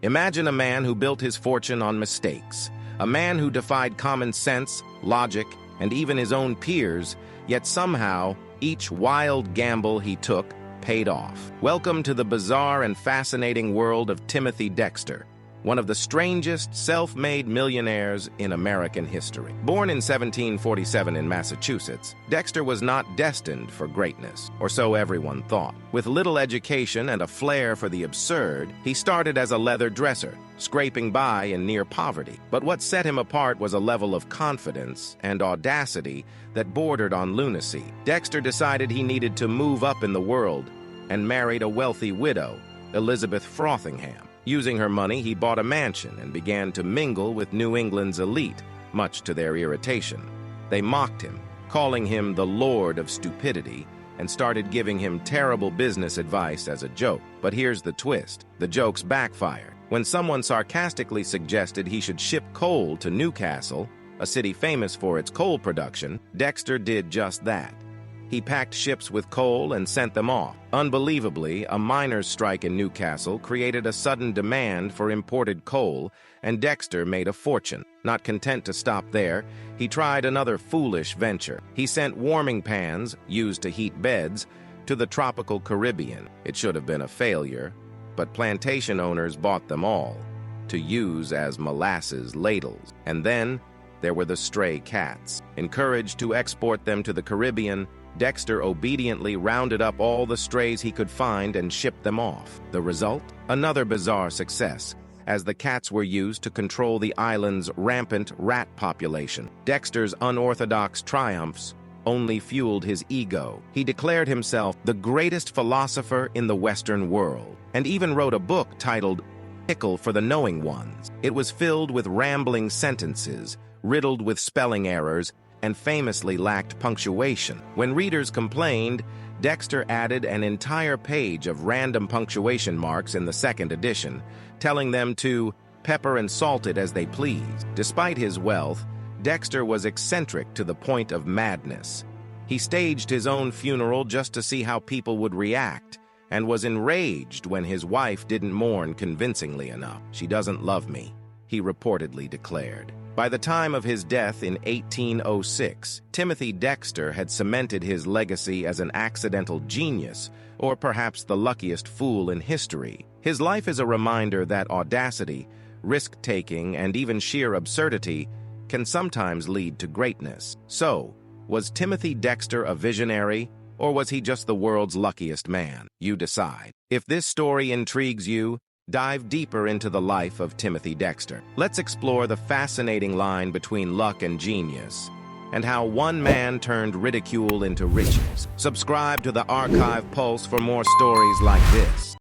Imagine a man who built his fortune on mistakes, a man who defied common sense, logic, and even his own peers, yet somehow each wild gamble he took paid off. Welcome to the bizarre and fascinating world of Timothy Dexter, one of the strangest self-made millionaires in American history. Born in 1747 in Massachusetts, Dexter was not destined for greatness, or so everyone thought. With little education and a flair for the absurd, he started as a leather dresser, scraping by in near poverty. But what set him apart was a level of confidence and audacity that bordered on lunacy. Dexter decided he needed to move up in the world and married a wealthy widow, Elizabeth Frothingham. Using her money, he bought a mansion and began to mingle with New England's elite, much to their irritation. They mocked him, calling him the Lord of Stupidity, and started giving him terrible business advice as a joke. But here's the twist. The jokes backfired. When someone sarcastically suggested he should ship coal to Newcastle, a city famous for its coal production, Dexter did just that. He packed ships with coal and sent them off. Unbelievably, a miners' strike in Newcastle created a sudden demand for imported coal, and Dexter made a fortune. Not content to stop there, he tried another foolish venture. He sent warming pans, used to heat beds, to the tropical Caribbean. It should have been a failure, but plantation owners bought them all, to use as molasses ladles. And then there were the stray cats. Encouraged to export them to the Caribbean, Dexter obediently rounded up all the strays he could find and shipped them off. The result? Another bizarre success, as the cats were used to control the island's rampant rat population. Dexter's unorthodox triumphs only fueled his ego. He declared himself the greatest philosopher in the Western world, and even wrote a book titled Pickle for the Knowing Ones. It was filled with rambling sentences, riddled with spelling errors, and famously lacked punctuation. When readers complained, Dexter added an entire page of random punctuation marks in the second edition, telling them to pepper and salt it as they pleased. Despite his wealth, Dexter was eccentric to the point of madness. He staged his own funeral just to see how people would react, and was enraged when his wife didn't mourn convincingly enough. "She doesn't love me," he reportedly declared. By the time of his death in 1806, Timothy Dexter had cemented his legacy as an accidental genius, or perhaps the luckiest fool in history. His life is a reminder that audacity, risk-taking, and even sheer absurdity can sometimes lead to greatness. So, was Timothy Dexter a visionary, or was he just the world's luckiest man? You decide. If this story intrigues you, dive deeper into the life of Timothy Dexter. Let's explore the fascinating line between luck and genius, and how one man turned ridicule into riches. Subscribe to the Archive Pulse for more stories like this.